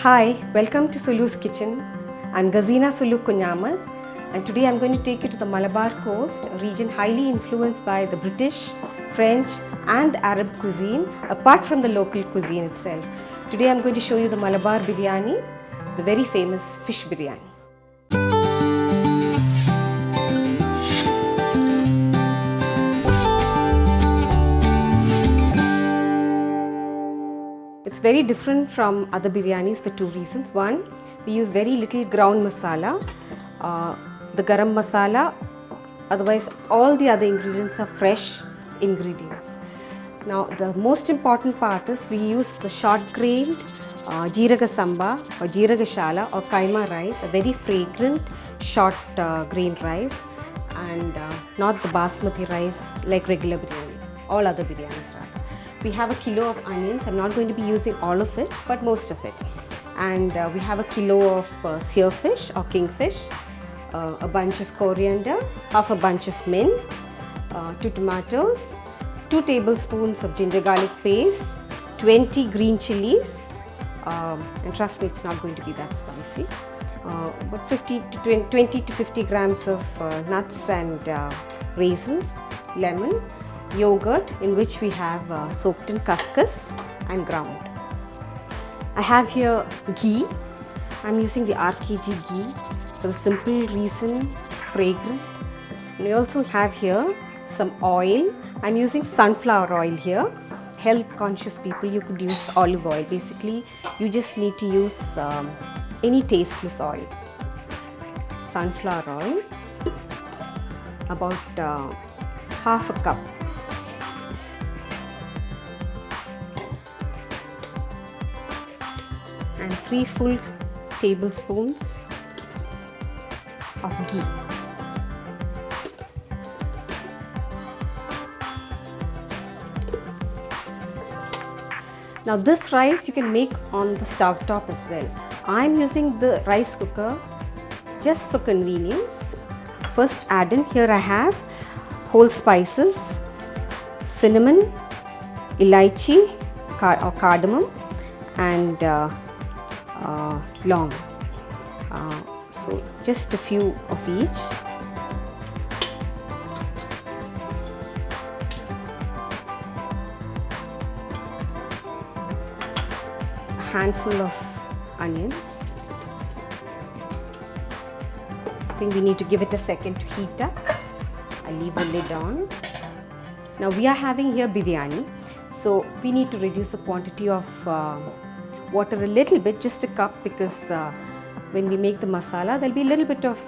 Hi, welcome to Sulu's Kitchen. I'm Gazina Sulu Kunyamal, and today I'm going to take you to the Malabar Coast, a region highly influenced by the British, French and Arab cuisine, apart from the local cuisine itself. Today I'm going to show you the Malabar Biryani, the very famous fish biryani. It's very different from other biryanis for two reasons. One, we use very little ground masala, the garam masala, otherwise all the other ingredients are fresh ingredients. Now the most important part is we use the short grained jeeraga samba or jeeraga shala or kaima rice, a very fragrant short grained rice, and not the basmati rice like regular biryani, all other biryanis rather. We have a kilo of onions. I'm not going to be using all of it, but most of it. And we have a kilo of searfish or kingfish, a bunch of coriander, half a bunch of mint, 2 tomatoes, 2 tablespoons of ginger garlic paste, 20 green chilies, and trust me, it's not going to be that spicy. About 20 to 50 grams of nuts and raisins, lemon, yogurt in which we have soaked in kaskas and ground. I have here ghee. I'm using the RKG ghee for the simple reason it's fragrant. And we also have here some oil. I'm using sunflower oil here. Health conscious people, you could use olive oil. Basically, you just need to use any tasteless oil. Sunflower oil, about half a cup. And 3 full tablespoons of ghee. Now this rice you can make on the stove top as well. I'm using the rice cooker just for convenience. First add in, here I have whole spices, cinnamon, elaichi or cardamom, and long. So just a few of each. A handful of onions. I think we need to give it a second to heat up. I leave the lid on. Now we are having here biryani, so we need to reduce the quantity of water a little bit, just a cup, because when we make the masala, there will be a little bit of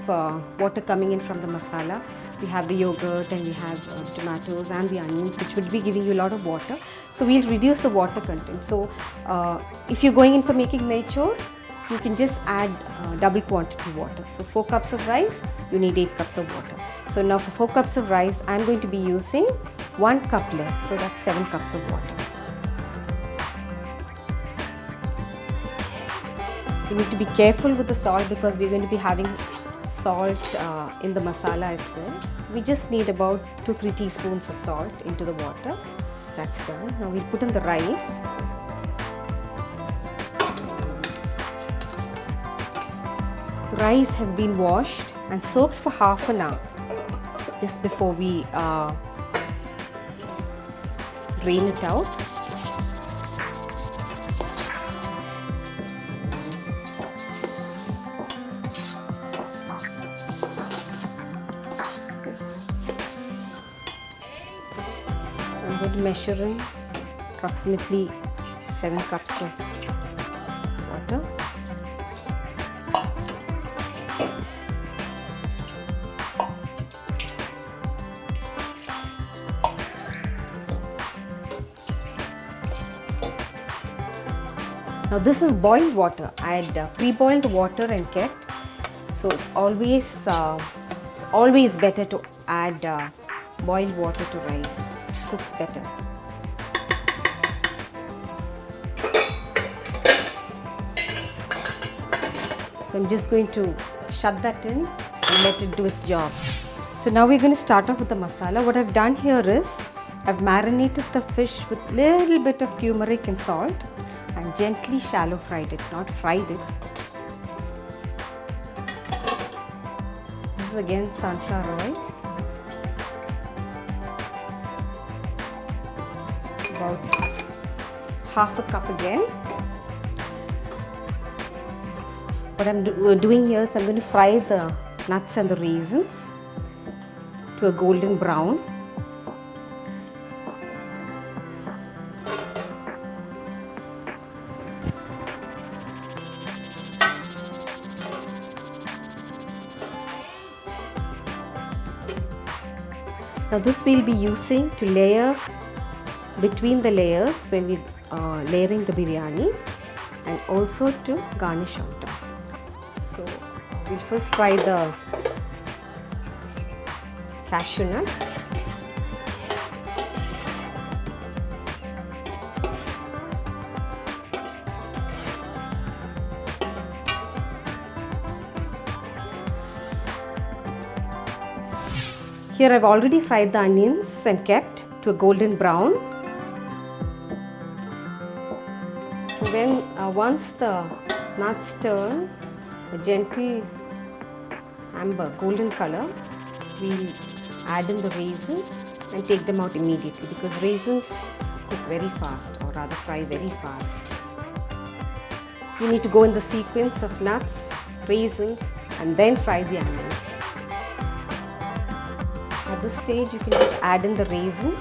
water coming in from the masala. We have the yogurt and we have the tomatoes and the onions, which would be giving you a lot of water. So we'll reduce the water content. So if you're going in for making nechor, you can just add double quantity water. So 4 cups of rice, you need 8 cups of water. So now for 4 cups of rice, I'm going to be using 1 cup less, so that's 7 cups of water. You need to be careful with the salt because we're going to be having salt in the masala as well. We just need about 2-3 teaspoons of salt into the water. That's done. Now we'll put in the rice. The rice has been washed and soaked for half an hour just before we drain it out. I'm going to measure in approximately 7 cups of water. Now this is boiled water. I had pre-boiled the water and kept. So it's always better to add boiled water to rice. Cooks better. So I'm just going to shut that in and let it do its job. So now we're going to start off with the masala. What I've done here is I've marinated the fish with little bit of turmeric and salt. I and gently shallow fried it, not fried it. This is again sunflower oil. About half a cup again. What I'm doing here is I'm going to fry the nuts and the raisins to a golden brown. Now this we'll be using to layer between the layers when we layering the biryani, and also to garnish on top. So we'll first fry the cashew nuts. Here I've already fried the onions and kept to a golden brown. So when once the nuts turn a gentle amber golden color, we add in the raisins and take them out immediately, because raisins cook very fast, or rather fry very fast. You need to go in the sequence of nuts, raisins, and then fry the onions. At this stage you can just add in the raisins.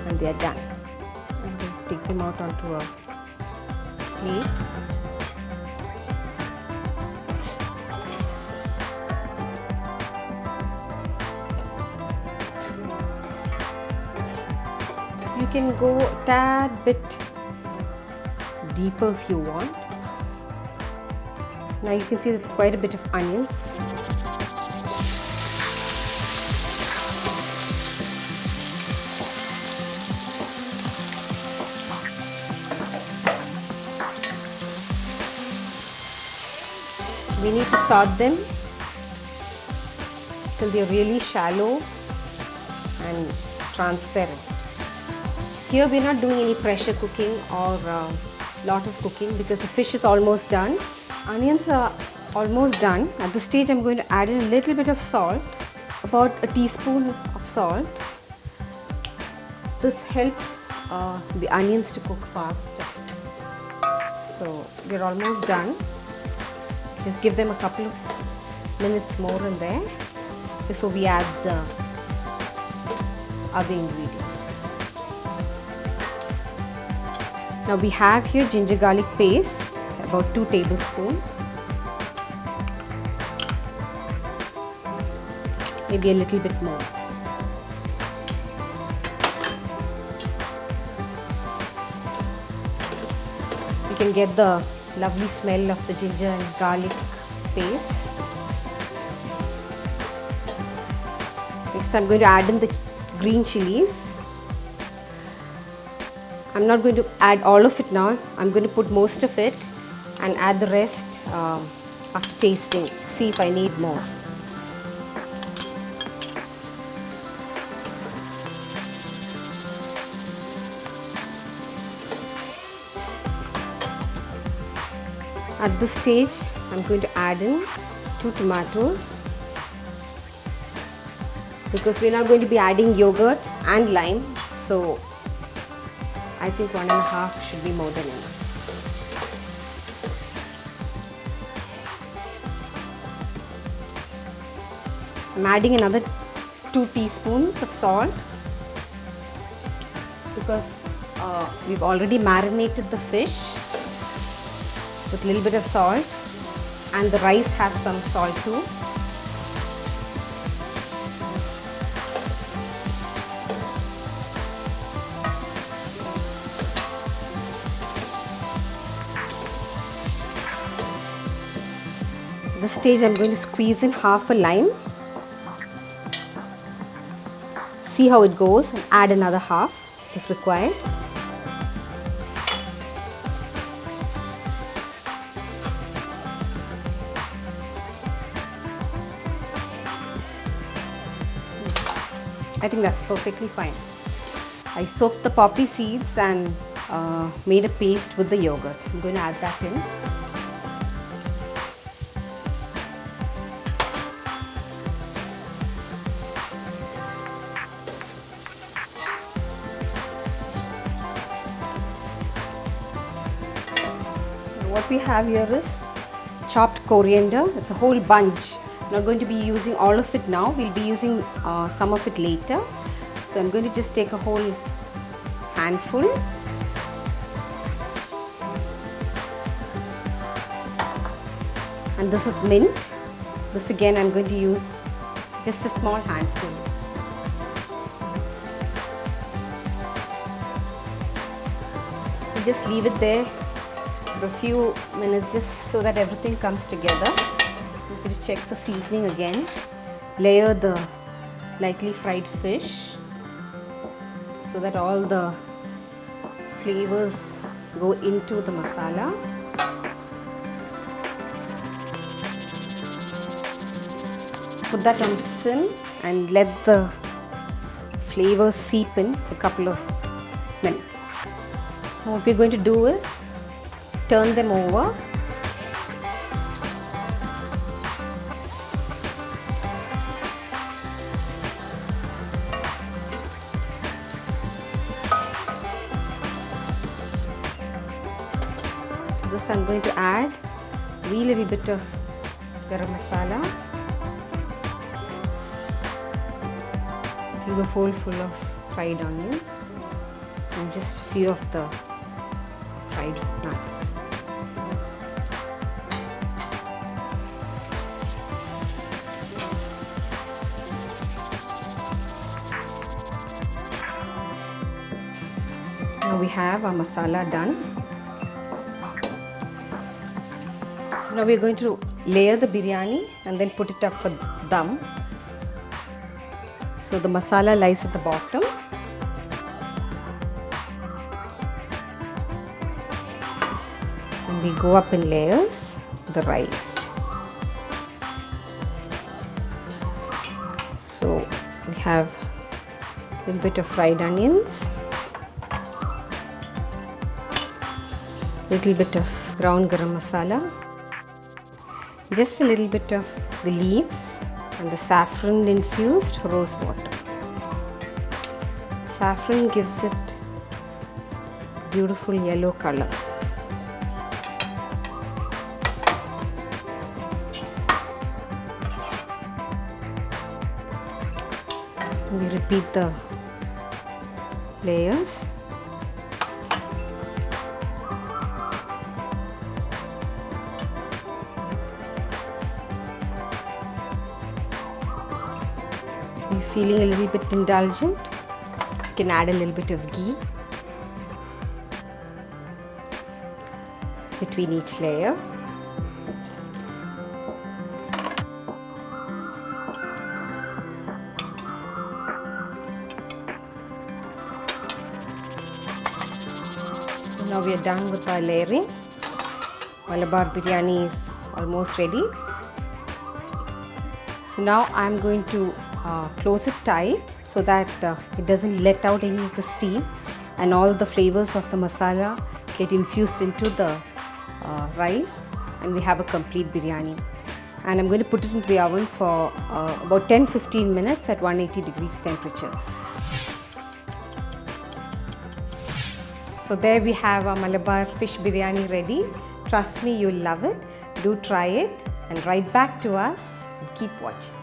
And they are done. And then take them out onto a plate. You can go a tad bit deeper if you want. Now you can see that's quite a bit of onions. We need to salt them till they are really shallow and transparent. Here we are not doing any pressure cooking or lot of cooking, because the fish is almost done. Onions are almost done. At this stage I'm going to add in a little bit of salt, about a teaspoon of salt. This helps the onions to cook faster. So we're almost done. Just give them a couple of minutes more in there before we add the other ingredients. Now we have here ginger garlic paste, about 2 tablespoons, maybe a little bit more. You can get the lovely smell of the ginger and garlic paste. Next I'm going to add in the green chilies. I'm not going to add all of it now. I'm going to put most of it and add the rest after tasting, see if I need more. At this stage, I'm going to add in 2 tomatoes, because we're now going to be adding yogurt and lime, so I think 1.5 should be more than enough. I'm adding another 2 teaspoons of salt, because we've already marinated the fish with a little bit of salt, and the rice has some salt too. At this stage I'm going to squeeze in half a lime. See how it goes, and add another half if required. I think that's perfectly fine. I soaked the poppy seeds and made a paste with the yogurt. I'm going to add that in. What we have here is chopped coriander. It's a whole bunch. I'm not going to be using all of it now. We'll be using some of it later. So I'm going to just take a whole handful. And this is mint. This again I'm going to use just a small handful. Just leave it there for a few minutes just so that everything comes together. I'm going to check for seasoning again. Layer the lightly fried fish so that all the flavors go into the masala. Put that on sim and let the flavors seep in for a couple of minutes. Now what we're going to do is turn them over. To this I'm going to add a wee little bit of garam masala. Fill the bowl full of fried onions and just a few of the fried nuts. Now we have our masala done. So now we are going to layer the biryani and then put it up for dum. So the masala lies at the bottom. And we go up in layers, the rice. So we have a little bit of fried onions, little bit of ground garam masala, just a little bit of the leaves and the saffron infused rose water. Saffron gives it beautiful yellow color. We repeat the layers. You're feeling a little bit indulgent, you can add a little bit of ghee between each layer. So now we are done with our layering. Malabar biryani is almost ready. So now I am going to close it tight so that it doesn't let out any of the steam and all the flavors of the masala get infused into the rice and we have a complete biryani. And I'm going to put it into the oven for about 10-15 minutes at 180 degrees temperature. So there we have our Malabar fish biryani ready. Trust me, you'll love it. Do try it and write back to us and keep watching.